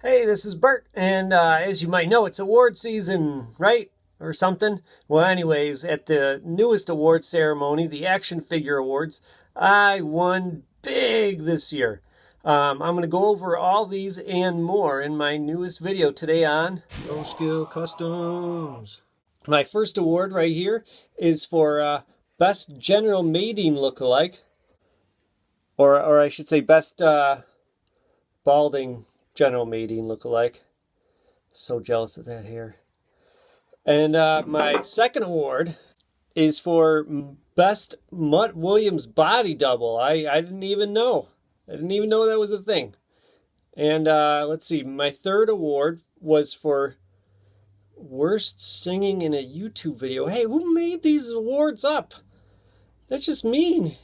Hey, this is Bert, and as you might know, it's award season, right? Or something. Well, anyways, at the newest award ceremony, the Action Figure Awards, I won big this year. I'm going to go over all these and more in my newest video today on No Skill Customs. my first award right here is for Best General Mating Lookalike, or I should say Best Balding General Mating Lookalike. So jealous of that hair. And my second award is for Best Mutt Williams Body Double. I didn't even know. I didn't even know that was a thing. And let's see, my third award was for Worst Singing in a YouTube Video. Hey, who made these awards up? That's just mean.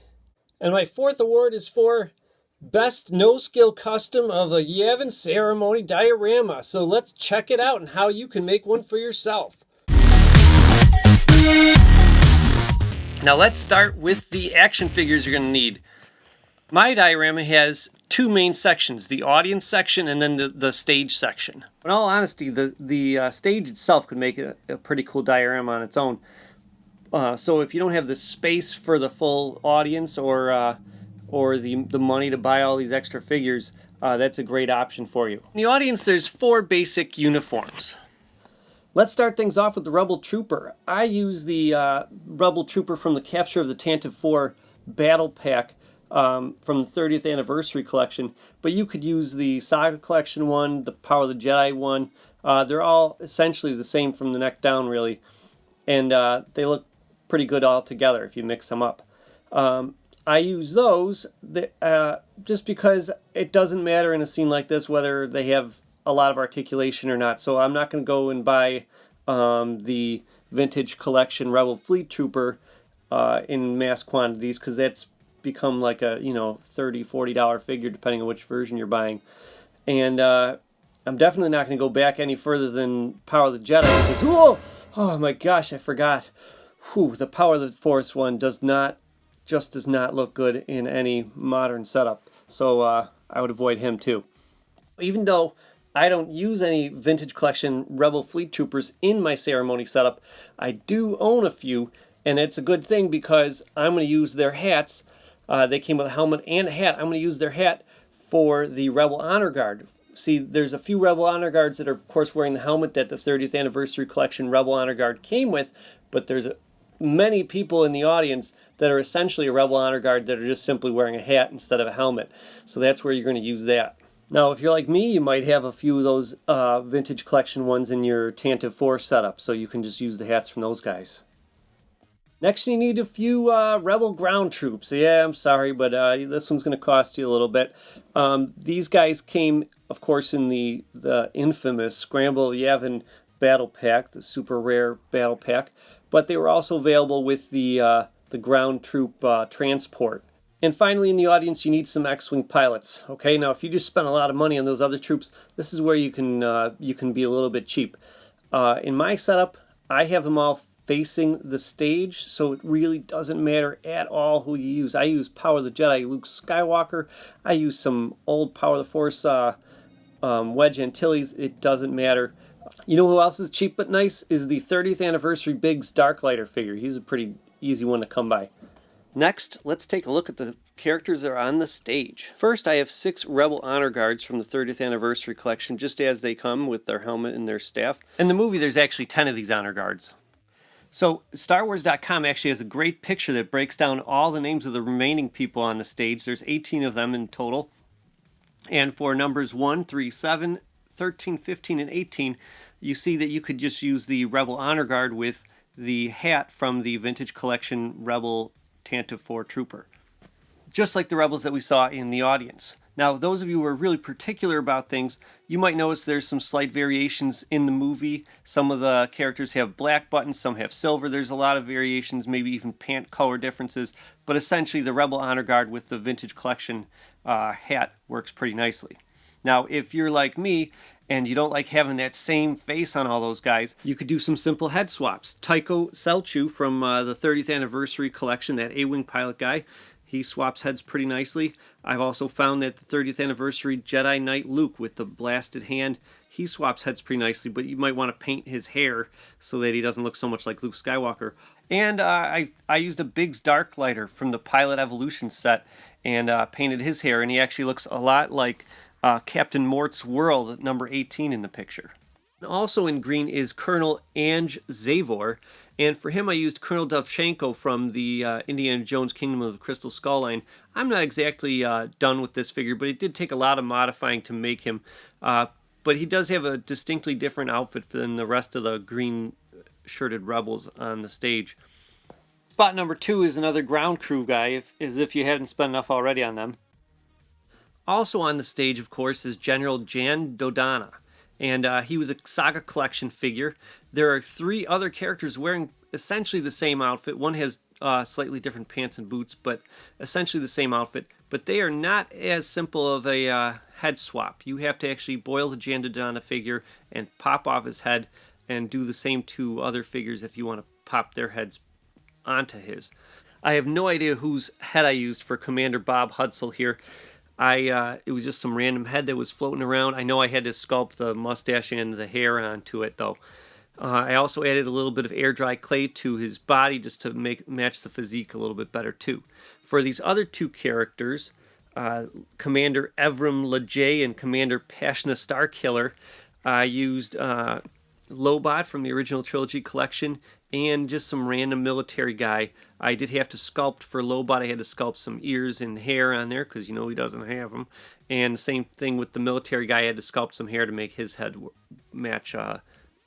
And my fourth award is for Best No Skill Custom of a Yavin Ceremony Diorama. So let's check it out and how you can make one for yourself. Now let's start with the action figures you're going to need. My diorama has two main sections, the audience section and then the stage section. In all honesty, the stage itself could make a pretty cool diorama on its own. So if you don't have the space for the full audience or the money to buy all these extra figures, that's a great option for you. In the audience, there's four basic uniforms. Let's start things off with the Rebel Trooper. I use the Rebel Trooper from the Capture of the Tantive 4 Battle Pack from the 30th Anniversary Collection, but you could use the Saga Collection one, the Power of the Jedi one. They're all essentially the same from the neck down, really, and they look pretty good all together if you mix them up. I use those just because it doesn't matter in a scene like this whether they have a lot of articulation or not. So I'm not going to go and buy the Vintage Collection Rebel Fleet Trooper in mass quantities, because that's become like a $30-$40 figure depending on which version you're buying. And I'm definitely not going to go back any further than Power of the Jedi, because oh my gosh, I forgot. The Power of the Force one does not look good in any modern setup. So I would avoid him too. Even though I don't use any Vintage Collection Rebel Fleet Troopers in my ceremony setup, I do own a few, and it's a good thing because I'm going to use their hats. They came with a helmet and a hat. I'm going to use their hat for the Rebel Honor Guard. See, there's a few Rebel Honor Guards that are, of course, wearing the helmet that the 30th Anniversary Collection Rebel Honor Guard came with, but there's many people in the audience that are essentially a Rebel Honor Guard that are just simply wearing a hat instead of a helmet. So that's where you're going to use that. Now, if you're like me, you might have a few of those Vintage Collection ones in your Tantive 4 setup, so you can just use the hats from those guys. Next, you need a few Rebel Ground Troops. Yeah, I'm sorry, but this one's going to cost you a little bit. These guys came, of course, in the infamous Scramble Yavin Battle Pack, the super rare Battle Pack, but they were also available with the Ground Troop transport. And finally, in the audience, you need some X-Wing pilots. Okay, now if you just spent a lot of money on those other troops, this is where you can be a little bit cheap. In my setup, I have them all facing the stage, so it really doesn't matter at all who you use. I use Power of the Jedi Luke Skywalker. I use some old Power of the Force Wedge Antilles. It doesn't matter. You know who else is cheap but nice? Is the 30th Anniversary Biggs Darklighter figure. He's a pretty easy one to come by. Next, let's take a look at the characters that are on the stage. First, I have 6 Rebel Honor Guards from the 30th Anniversary Collection, just as they come with their helmet and their staff. In the movie, there's actually 10 of these Honor Guards. So, StarWars.com actually has a great picture that breaks down all the names of the remaining people on the stage. There's 18 of them in total. And for numbers 1, 3, 7, 13, 15, and 18, you see that you could just use the Rebel Honor Guard with the hat from the Vintage Collection Rebel Tantive 4 Trooper, just like the Rebels that we saw in the audience. Now, those of you who are really particular about things, you might notice there's some slight variations in the movie. Some of the characters have black buttons, some have silver. There's a lot of variations, maybe even pant color differences, but essentially the Rebel Honor Guard with the Vintage Collection hat works pretty nicely. Now, if you're like me and you don't like having that same face on all those guys, you could do some simple head swaps. Tycho Selchu from the 30th Anniversary Collection, that A-Wing pilot guy, He swaps heads pretty nicely. I've also found that the 30th anniversary Jedi Knight Luke with the blasted hand, he swaps heads pretty nicely, but you might want to paint his hair so that he doesn't look so much like Luke Skywalker. And I used a Biggs Darklighter from the Pilot Evolution set and painted his hair, and he actually looks a lot like Captain Mort's world, number 18 in the picture. Also in green is Colonel Ange Zavor, and for him I used Colonel Dovchenko from the Indiana Jones Kingdom of the Crystal Skull line. I'm not exactly done with this figure, but it did take a lot of modifying to make him. But he does have a distinctly different outfit than the rest of the green shirted rebels on the stage. Spot number 2 is another ground crew guy, as if you hadn't spent enough already on them. Also on the stage, of course, is General Jan Dodonna, and he was a Saga Collection figure. There are 3 other characters wearing essentially the same outfit. One has slightly different pants and boots, but essentially the same outfit. But they are not as simple of a head swap. You have to actually boil the Jan Dodonna figure and pop off his head and do the same to other figures if you want to pop their heads onto his. I have no idea whose head I used for Commander Bob Hutzel here. It was just some random head that was floating around. I know I had to sculpt the mustache and the hair onto it though. I also added a little bit of air dry clay to his body just to match the physique a little bit better too. For these other 2 characters, Commander Evrim Lejay and Commander Pashna Starkiller, I used Lobot from the original trilogy collection and just some random military guy. I did have to sculpt for Lobot. I had to sculpt some ears and hair on there because you know he doesn't have them. And the same thing with the military guy. I had to sculpt some hair to make his head match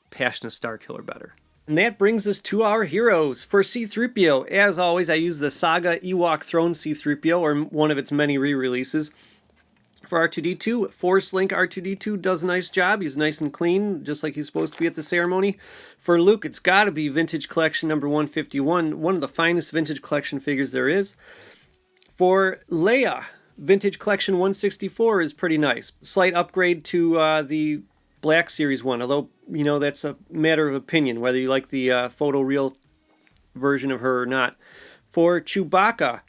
Pashna Starkiller better. And that brings us to our heroes. For C-3PO, as always, I use the Saga Ewok Throne C-3PO, or one of its many re-releases. For R2-D2, Force Link R2-D2 does a nice job. He's nice and clean, just like he's supposed to be at the ceremony. For Luke, it's got to be Vintage Collection number 151, one of the finest Vintage Collection figures there is. For Leia, Vintage Collection 164 is pretty nice. Slight upgrade to the Black Series one, although, you know, that's a matter of opinion, whether you like the photoreal version of her or not. For Chewbacca,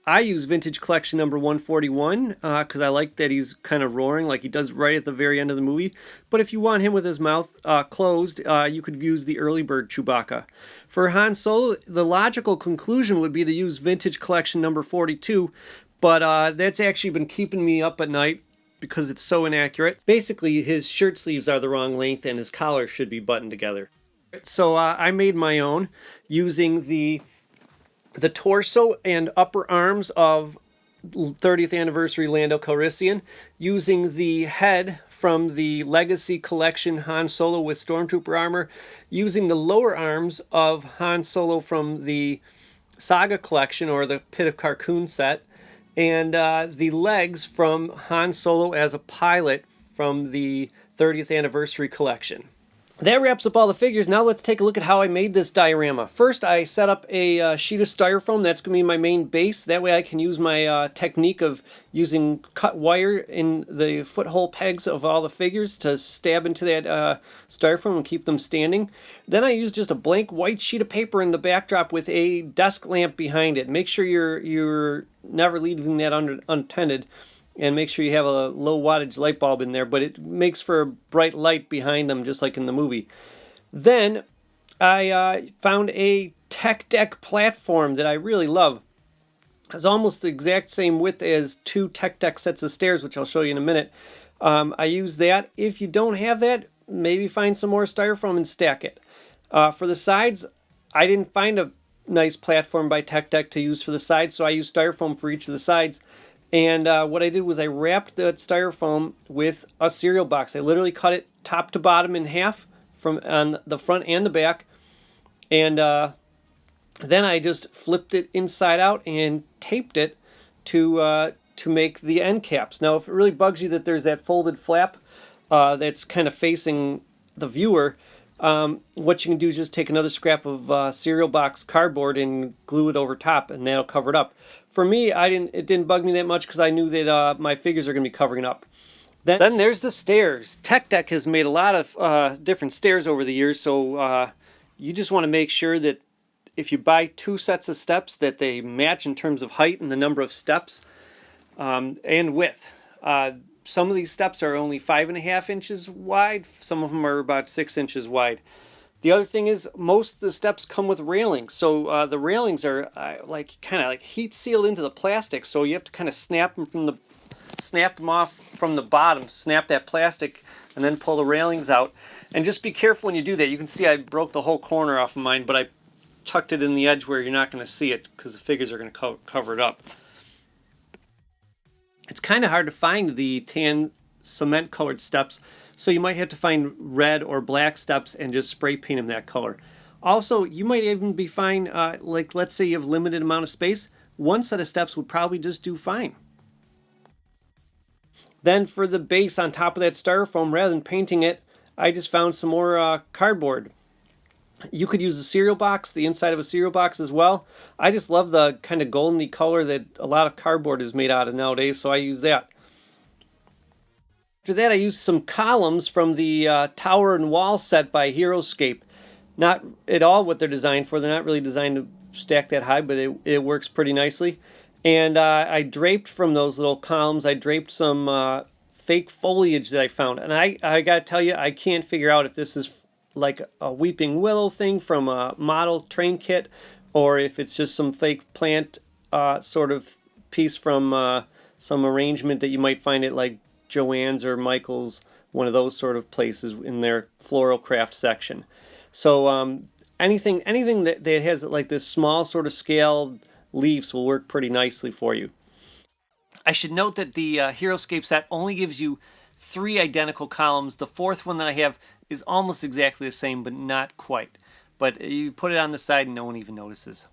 I use Vintage Collection number 141 because I like that he's kind of roaring like he does right at the very end of the movie. But if you want him with his mouth closed, you could use the early bird Chewbacca. For Han Solo, the logical conclusion would be to use Vintage Collection number 42, but that's actually been keeping me up at night because it's so inaccurate. Basically, his shirt sleeves are the wrong length and his collar should be buttoned together. So I made my own using the torso and upper arms of 30th anniversary Lando Calrissian, using the head from the Legacy Collection Han Solo with Stormtrooper armor, using the lower arms of Han Solo from the Saga Collection or the Pit of Carcoon set, and the legs from Han Solo as a pilot from the 30th anniversary collection. That wraps up all the figures. Now let's take a look at how I made this diorama. First, I set up a sheet of styrofoam. That's going to be my main base. That way I can use my technique of using cut wire in the foothole pegs of all the figures to stab into that styrofoam and keep them standing. Then I used just a blank white sheet of paper in the backdrop with a desk lamp behind it. Make sure you're never leaving that unattended. And make sure you have a low wattage light bulb in there, but it makes for a bright light behind them, just like in the movie. Then I found a tech deck platform that I really love. It's almost the exact same width as 2 tech deck sets of stairs, which I'll show you in a minute. I use that. If you don't have that, maybe find some more styrofoam and stack it. For the sides, I didn't find a nice platform by tech deck to use for the sides, so I used styrofoam for each of the sides. And what I did was I wrapped the styrofoam with a cereal box. I literally cut it top to bottom in half from on the front and the back. And then I just flipped it inside out and taped it to make the end caps. Now, if it really bugs you that there's that folded flap that's kind of facing the viewer, what you can do is just take another scrap of cereal box cardboard and glue it over top, and that'll cover it up. For me, it didn't bug me that much because I knew that my figures are going to be covering up. Then there's the stairs. Tech Deck has made a lot of different stairs over the years, so you just want to make sure that if you buy 2 sets of steps that they match in terms of height and the number of steps and width. Some of these steps are only 5.5 inches wide. Some of them are about 6 inches wide. The other thing is most of the steps come with railings. So the railings are kind of like heat sealed into the plastic. So you have to kind of snap them off from the bottom, snap that plastic, and then pull the railings out. And just be careful when you do that. You can see I broke the whole corner off of mine, but I tucked it in the edge where you're not going to see it because the figures are going to cover it up. It's kind of hard to find the tan cement colored steps, so you might have to find red or black steps and just spray paint them that color. Also, you might even be fine, like let's say you have limited amount of space, 1 set of steps would probably just do fine. Then for the base on top of that styrofoam, rather than painting it, I just found some more cardboard. You could use a cereal box, the inside of a cereal box as well. I just love the kind of goldeny color that a lot of cardboard is made out of nowadays, so I use that. After that, I used some columns from the tower and wall set by Heroescape. Not at all what they're designed for. They're not really designed to stack that high, but it works pretty nicely. And I draped from those little columns, I draped some fake foliage that I found. And I got to tell you, I can't figure out if this is like a weeping willow thing from a model train kit, or if it's just some fake plant sort of piece from some arrangement that you might find at like Joann's or Michael's, one of those sort of places in their floral craft section. So anything that has like this small sort of scaled leaves will work pretty nicely for you. I should note that the Heroescape set only gives you 3 identical columns. The 4th one that I have is almost exactly the same, but not quite. But you put it on the side and no one even notices.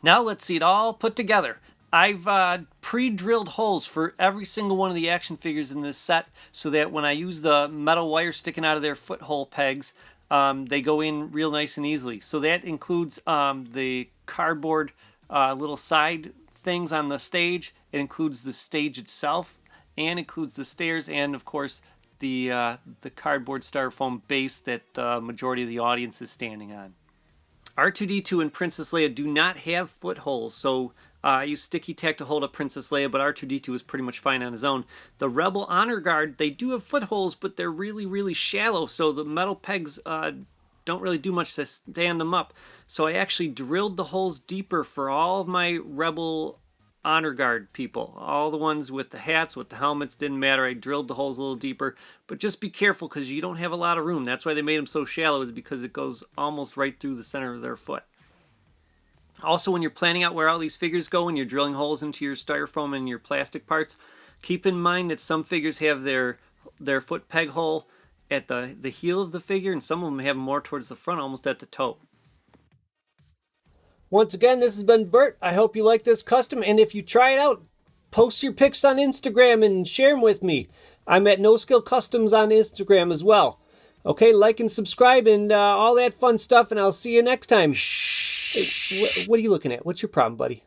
Now let's see it all put together. I've pre-drilled holes for every single one of the action figures in this set so that when I use the metal wire sticking out of their foothold pegs, they go in real nice and easily. So that includes the cardboard little side things on the stage. It includes the stage itself, and includes the stairs, and of course the cardboard styrofoam base that the majority of the audience is standing on. R2-D2 and Princess Leia do not have footholds, so I use sticky tack to hold up Princess Leia, but R2-D2 is pretty much fine on his own. The Rebel Honor Guard, they do have footholds, but they're really, really shallow, so the metal pegs don't really do much to stand them up. So I actually drilled the holes deeper for all of my Rebel Honor Guard people. All the ones with the hats, with the helmets, didn't matter. I drilled the holes a little deeper, but just be careful because you don't have a lot of room. That's why they made them so shallow, is because it goes almost right through the center of their foot. Also, when you're planning out where all these figures go and you're drilling holes into your styrofoam and your plastic parts, keep in mind that some figures have their foot peg hole at the heel of the figure, and some of them have them more towards the front, almost at the toe. Once again, this has been Bert. I hope you like this custom, and if you try it out, post your pics on Instagram and share them with me. I'm at No Skill Customs on Instagram as well. Okay, like and subscribe and all that fun stuff, and I'll see you next time. Hey, what are you looking at? What's your problem, buddy?